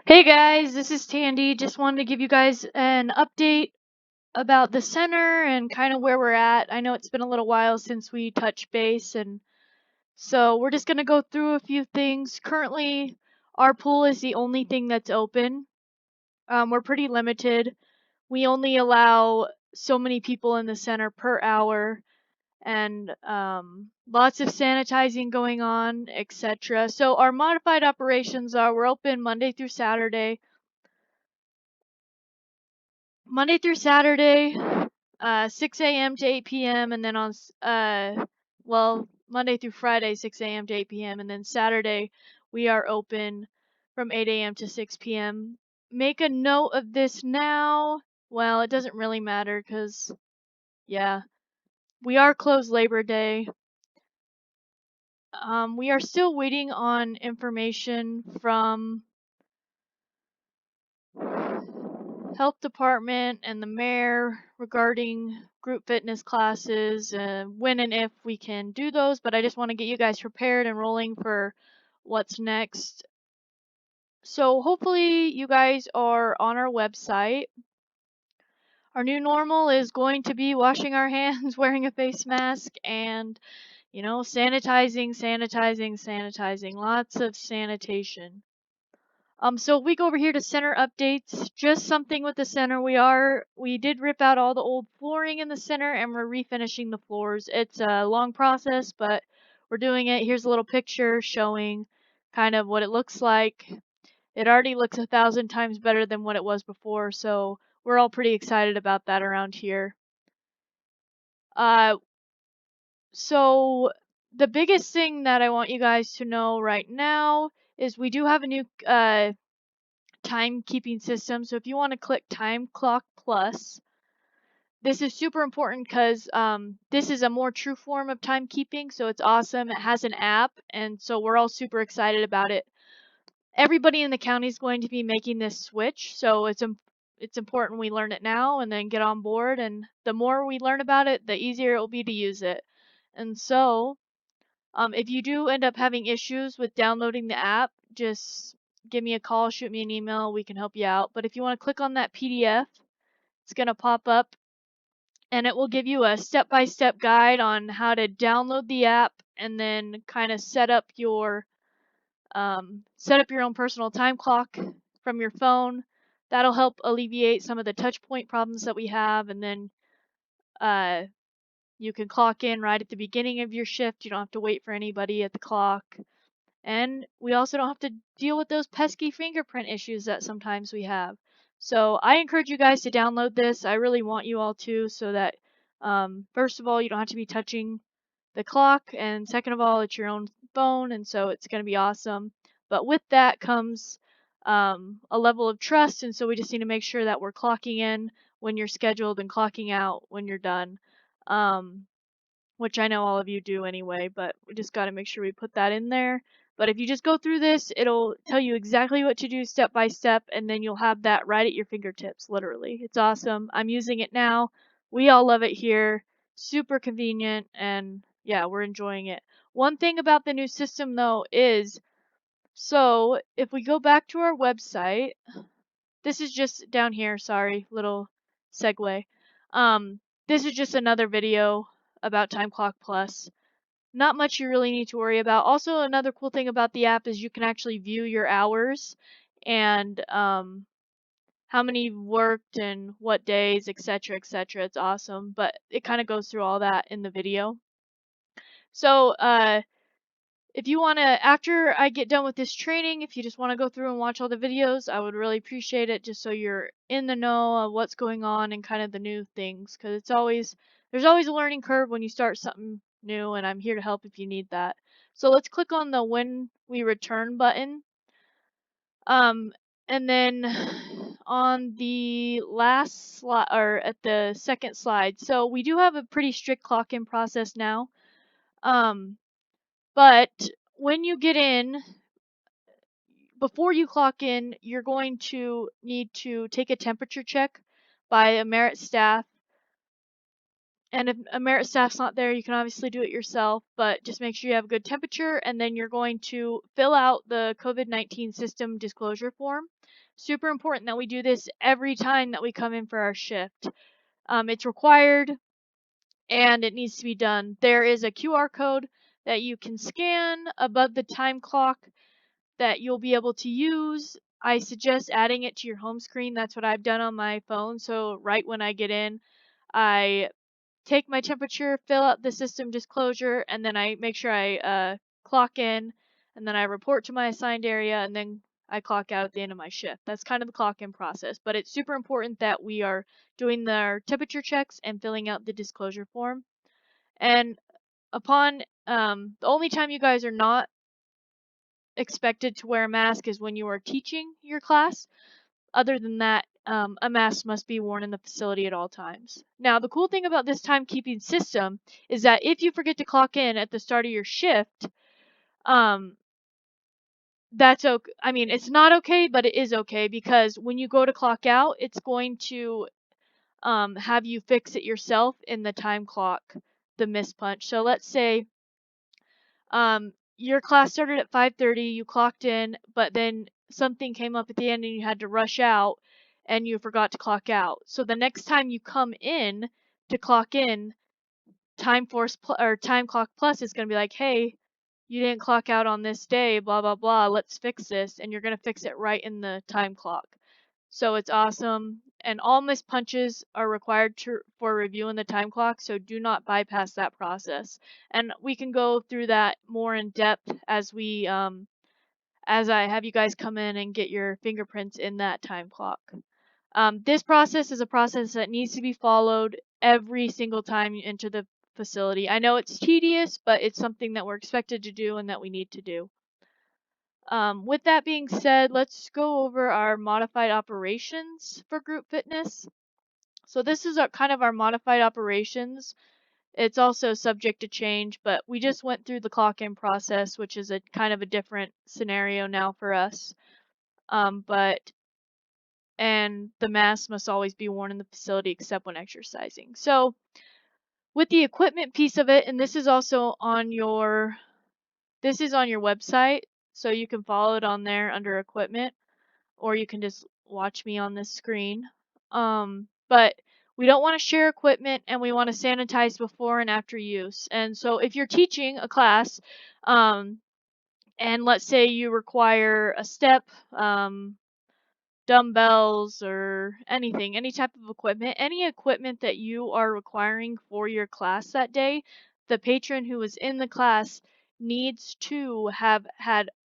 Hey guys, this is Tandy. Just wanted to give you guys an update about the center and kind of where we're at. I know it's been a little while since we touched base, and so we're just going to go through a few things. Currently, our pool is the only thing that's open. We're pretty limited. We only allow so many people in the center per hour, and lots of sanitizing going on, etc. So our modified operations are we're open Monday through Saturday, 6 a.m. to 8 p.m. and then Monday through Friday, 6 a.m. to 8 p.m. and then Saturday we are open from 8 a.m. to 6 p.m. Make a note of this now. Well, it doesn't really matter because, yeah, we are closed Labor Day. We are still waiting on information from health department and the mayor regarding group fitness classes, when and if we can do those, but I just want to get you guys prepared and rolling for what's next. So hopefully you guys are on our website. Our new normal is going to be washing our hands, wearing a face mask, and sanitizing, lots of sanitation. So if we go over here to center updates, just something with the center. We did rip out all the old flooring in the center and we're refinishing the floors. It's a long process, but we're doing it. Here's a little picture showing kind of what it looks like. It already looks 1,000 times better than what it was before, so we're all pretty excited about that around here. So the biggest thing that I want you guys to know right now is we do have a new timekeeping system. So if you want to click Time Clock Plus, this is super important because this is a more true form of timekeeping. So it's awesome. It has an app, and so we're all super excited about it. Everybody in the county is going to be making this switch, so it's important we learn it now and then get on board. And the more we learn about it, the easier it will be to use it. And so if you do end up having issues with downloading the app, just give me a call, shoot me an email, we can help you out. But if you want to click on that PDF, it's going to pop up and it will give you a step-by-step guide on how to download the app and then kind of set up your own personal time clock from your phone. That'll help alleviate some of the touch point problems that we have, and then you can clock in right at the beginning of your shift. You don't have to wait for anybody at the clock. And we also don't have to deal with those pesky fingerprint issues that sometimes we have. So I encourage you guys to download this. I really want you all to, so that first of all, you don't have to be touching the clock, and second of all, it's your own phone, and so it's going to be awesome. But with that comes a level of trust, and so we just need to make sure that we're clocking in when you're scheduled and clocking out when you're done. Which I know all of you do anyway, but we just got to make sure we put that in there. But if you just go through this, it'll tell you exactly what to do step by step, and then you'll have that right at your fingertips, literally. It's awesome. I'm using it now. We all love it here. Super convenient, and yeah, we're enjoying it. One thing about the new system, though, is so if we go back to our website, this is just down here, sorry, little segue. This is just another video about Time Clock Plus. Not much you really need to worry about. Also, another cool thing about the app is you can actually view your hours and how many you've worked and what days, etc., etc. It's awesome, but it kind of goes through all that in the video. So, if you want to, after I get done with this training, if you just want to go through and watch all the videos, I would really appreciate it, just so you're in the know of what's going on and kind of the new things, because there's always a learning curve when you start something new, and I'm here to help if you need that. So let's click on the when we return button. And then on the last slide, or at the second slide, so we do have a pretty strict clock in process now. But when you get in, before you clock in, you're going to need to take a temperature check by a Merit staff. And if a merit staff's not there, you can obviously do it yourself, but just make sure you have a good temperature, and then you're going to fill out the COVID-19 system disclosure form. Super important that we do this every time that we come in for our shift. It's required and it needs to be done. There is a QR code that you can scan above the time clock that you'll be able to use. I suggest adding it to your home screen. That's what I've done on my phone. So right when I get in, I take my temperature, fill out the system disclosure, and then I make sure I clock in, and then I report to my assigned area, and then I clock out at the end of my shift. That's kind of the clock in process, but it's super important that we are doing our temperature checks and filling out the disclosure form. And upon the only time you guys are not expected to wear a mask is when you are teaching your class. Other than that, a mask must be worn in the facility at all times. Now, the cool thing about this timekeeping system is that if you forget to clock in at the start of your shift, um, that's okay. I mean, it's not okay, but it is okay because when you go to clock out, it's going to have you fix it yourself in the time clock, the miss punch. So let's say your class started at 5:30, you clocked in, but then something came up at the end and you had to rush out and you forgot to clock out. So the next time you come in to clock in, Time Clock Plus is going to be like, "Hey, you didn't clock out on this day, blah blah blah. Let's fix this." And you're going to fix it right in the time clock. So it's awesome. And all missed punches are required for review in the time clock, so do not bypass that process. And we can go through that more in depth as I have you guys come in and get your fingerprints in that time clock. This process is a process that needs to be followed every single time you enter the facility. I know it's tedious, but it's something that we're expected to do and that we need to do. With that being said, let's go over our modified operations for group fitness. So this is kind of our modified operations. It's also subject to change, but we just went through the clock-in process, which is a kind of a different scenario now for us. And the mask must always be worn in the facility except when exercising. So with the equipment piece of it, and this is on your website, so you can follow it on there under equipment, or you can just watch me on this screen. But we don't want to share equipment, and we want to sanitize before and after use. And so if you're teaching a class, and let's say you require a step, dumbbells or anything, any type of equipment, any equipment that you are requiring for your class that day, the patron who is in the class needs to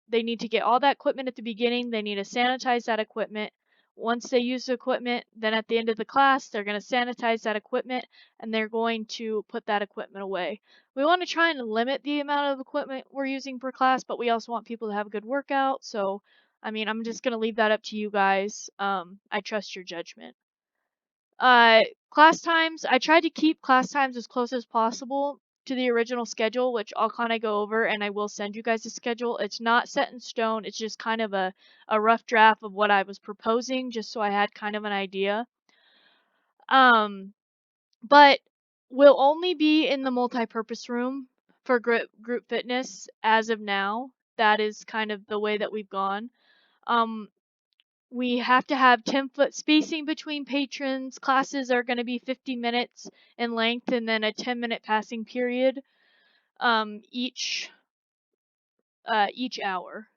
they need to get all that equipment at the beginning. They need to sanitize that equipment. Once they use the equipment, then at the end of the class, they're going to sanitize that equipment and they're going to put that equipment away. We want to try and limit the amount of equipment we're using per class, but we also want people to have a good workout. So I mean, I'm just gonna leave that up to you guys. I trust your judgment. Class times. I tried to keep class times as close as possible to the original schedule, which I'll kind of go over, and I will send you guys a schedule. It's not set in stone. It's just kind of a rough draft of what I was proposing, just so I had kind of an idea. But we'll only be in the multi-purpose room for group fitness as of now. That is kind of the way that we've gone. We have to have 10-foot spacing between patrons. Classes are going to be 50 minutes in length and then a 10-minute passing period each hour.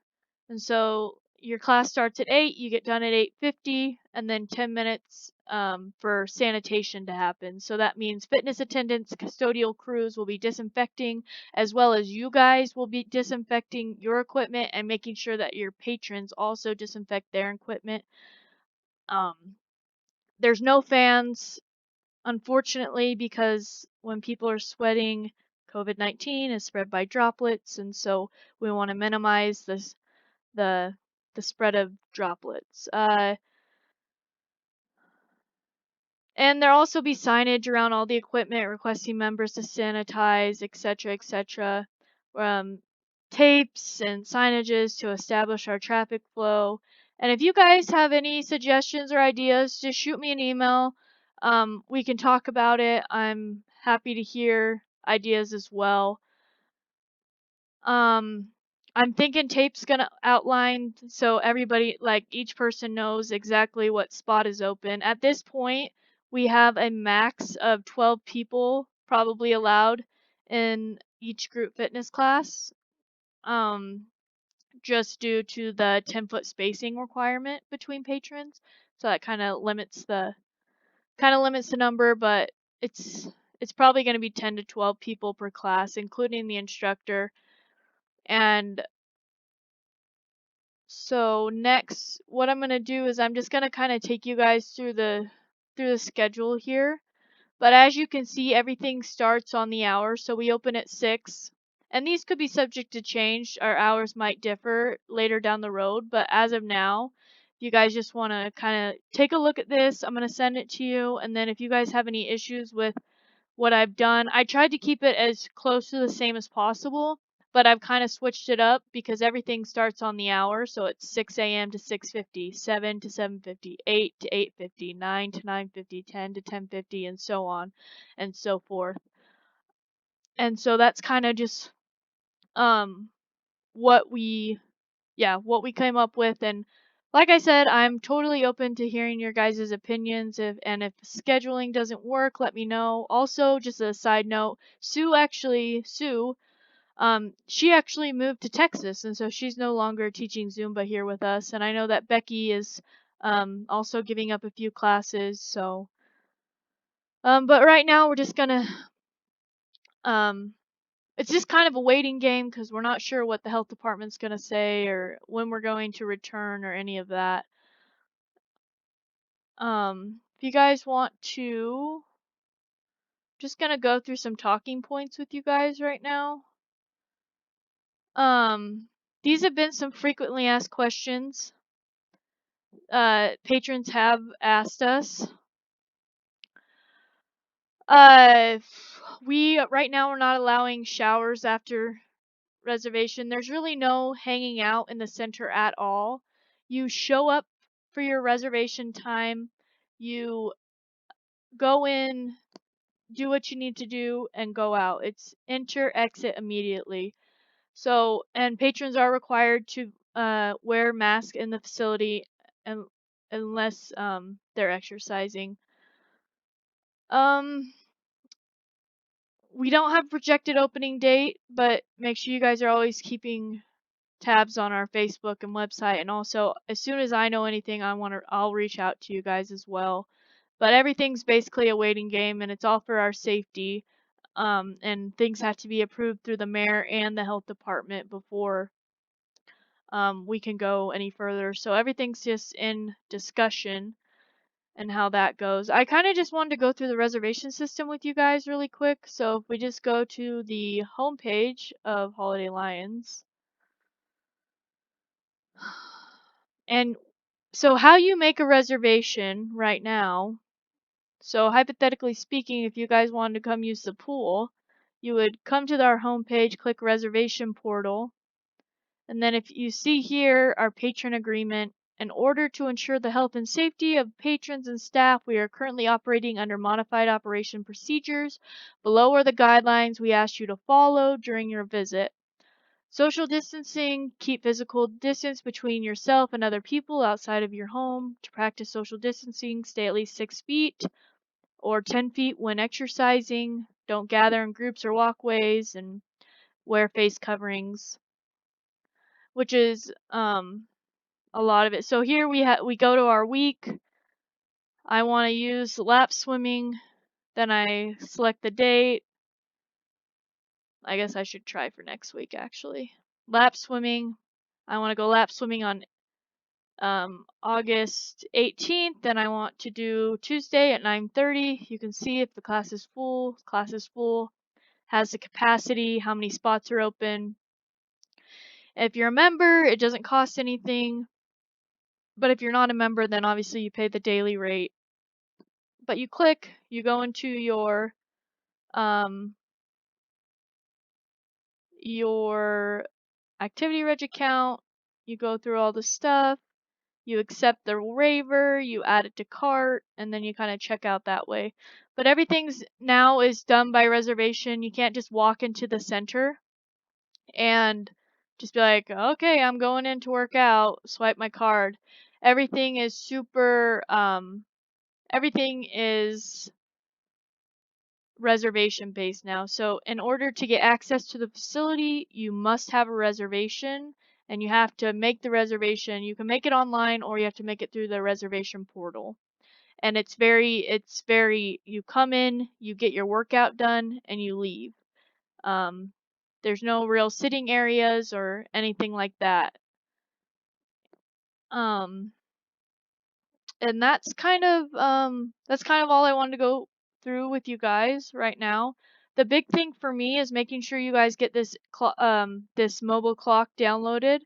And so your class starts at 8, you get done at 8:50, and then 10 minutes for sanitation to happen. So that means fitness attendants, custodial crews will be disinfecting, as well as you guys will be disinfecting your equipment and making sure that your patrons also disinfect their equipment. There's no fans, unfortunately, because when people are sweating, COVID-19 is spread by droplets, and so we want to minimize the spread of droplets. And there'll also be signage around all the equipment requesting members to sanitize, etc., etc. Tapes and signages to establish our traffic flow. And if you guys have any suggestions or ideas, just shoot me an email. We can talk about it. I'm happy to hear ideas as well. I'm thinking tape's gonna outline so everybody, like each person knows exactly what spot is open. At this point, we have a max of 12 people probably allowed in each group fitness class. Um, just due to the 10-foot spacing requirement between patrons. So that kind of limits the number, but it's probably going to be 10 to 12 people per class, including the instructor. And so next, what I'm going to do is I'm just going to kind of take you guys through the schedule here. But as you can see, everything starts on the hour. So we open at 6. And these could be subject to change. Our hours might differ later down the road. But as of now, if you guys just want to kind of take a look at this, I'm going to send it to you. And then if you guys have any issues with what I've done, I tried to keep it as close to the same as possible. But I've kind of switched it up because everything starts on the hour. So it's 6 a.m. to 6:50, 7 to 7:50, 8 to 8:50, 9 to 9:50, 10 to 10:50, and so on and so forth. And so that's kind of just um what we came up with. And like I said, I'm totally open to hearing your guys' opinions. If scheduling doesn't work, let me know. Also, just a side note, Sue, she actually moved to Texas, and so she's no longer teaching Zumba here with us. And I know that Becky is also giving up a few classes. So, but right now we're just gonna it's just kind of a waiting game because we're not sure what the health department's gonna say or when we're going to return or any of that. If you guys want to, just gonna go through some talking points with you guys right now. These have been some frequently asked questions. Patrons have asked us. We right now we're not allowing showers after reservation. There's really no hanging out in the center at all. You show up for your reservation time. You go in, do what you need to do, and go out. It's enter, exit immediately. So, and patrons are required to wear masks in the facility and unless they're exercising. We don't have a projected opening date, but make sure you guys are always keeping tabs on our Facebook and website. And also, as soon as I know anything, I'll reach out to you guys as well. But everything's basically a waiting game, and it's all for our safety. And things have to be approved through the mayor and the health department before we can go any further. So everything's just in discussion and how that goes. I kind of just wanted to go through the reservation system with you guys really quick. So if we just go to the homepage of Holiday Lions. And so how you make a reservation right now. So hypothetically speaking, if you guys wanted to come use the pool, you would come to our homepage, click reservation portal. And then if you see here our patron agreement, in order to ensure the health and safety of patrons and staff, we are currently operating under modified operation procedures. Below are the guidelines we ask you to follow during your visit. Social distancing, keep physical distance between yourself and other people outside of your home. To practice social distancing, stay at least 6 feet or 10 feet when exercising. Don't gather in groups or walkways, and wear face coverings, which is a lot of it. So here we go to our week. I want to use lap swimming. Then I select the date. I guess I should try for next week actually. Lap swimming. I want to go lap swimming on August 18th. Then I want to do Tuesday at 9:30. You can see if the class is full. Class is full. Has the capacity, how many spots are open. If you're a member, it doesn't cost anything. But if you're not a member, then obviously you pay the daily rate. But you click, you go into your activity reg account, you go through all the stuff, you accept the waiver, you add it to cart, and then you kind of check out that way. But everything's now is done by reservation. You can't just walk into the center and just be like, okay, I'm going in to work out, swipe my card. Everything is everything is reservation based now. So in order to get access to the facility, you must have a reservation and you have to make the reservation. You can make it online or you have to make it through the reservation portal. And it's very, you come in, you get your workout done, and you leave. Um, there's no real sitting areas or anything like that. Um, and that's kind of all I wanted to go through with you guys right now. The big thing for me is making sure you guys get this mobile clock downloaded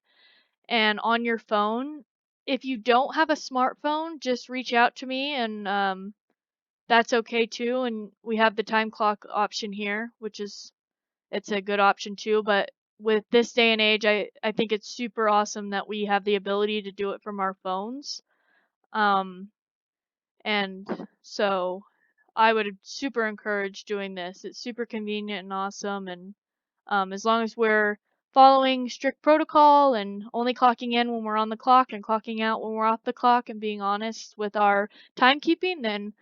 and on your phone. If you don't have a smartphone, just reach out to me and that's okay too. And we have the time clock option here, which is it's a good option too. But with this day and age, I think it's super awesome that we have the ability to do it from our phones. Um, and so I would super encourage doing this. It's super convenient and awesome. And as long as we're following strict protocol and only clocking in when we're on the clock and clocking out when we're off the clock and being honest with our timekeeping, then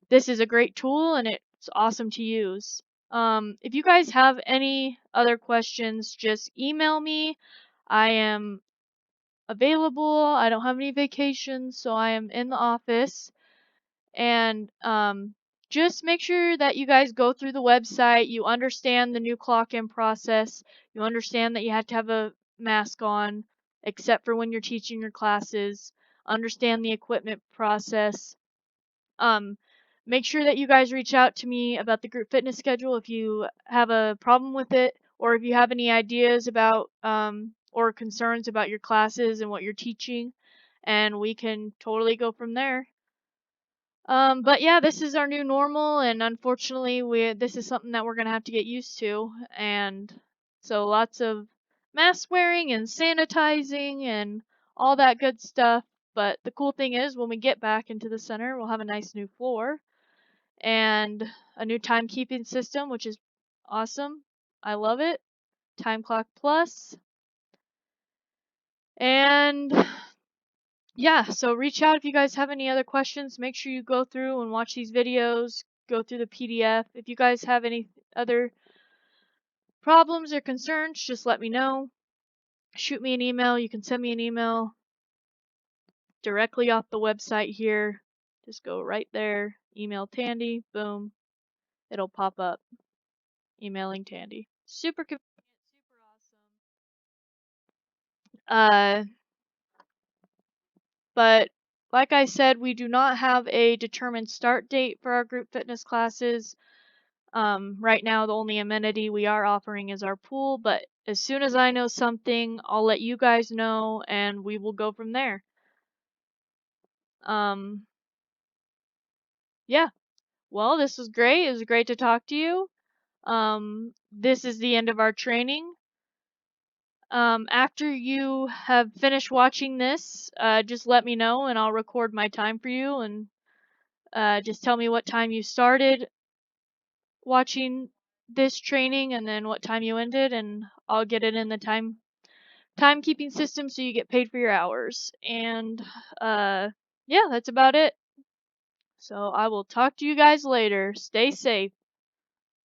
this is a great tool and it's awesome to use. If you guys have any other questions, just email me. I am available. I don't have any vacations, so I am in the office. And just make sure that you guys go through the website, you understand the new clock in process, you understand that you have to have a mask on, except for when you're teaching your classes, understand the equipment process. Um, make sure that you guys reach out to me about the group fitness schedule if you have a problem with it, or if you have any ideas about or concerns about your classes and what you're teaching, and we can totally go from there. But yeah, this is our new normal, and unfortunately, this is something that we're gonna have to get used to, and so lots of mask wearing and sanitizing and all that good stuff. But the cool thing is, when we get back into the center, we'll have a nice new floor and a new timekeeping system, which is awesome. I love it. Time clock plus, and yeah, so reach out if you guys have any other questions. Make sure you go through and watch these videos, go through the PDF. If you guys have any other problems or concerns, just let me know. Shoot me an email. You can send me an email directly off the website here. Just go right there, email Tandy, boom, it'll pop up. Emailing Tandy. Super convenient, super awesome. But like I said, we do not have a determined start date for our group fitness classes. Right now, the only amenity we are offering is our pool, but as soon as I know something, I'll let you guys know and we will go from there. Um, yeah. Well, this was great. It was great to talk to you. This is the end of our training. After you have finished watching this, just let me know and I'll record my time for you and just tell me what time you started watching this training and then what time you ended, and I'll get it in the timekeeping system so you get paid for your hours. And yeah, that's about it. So I will talk to you guys later. Stay safe.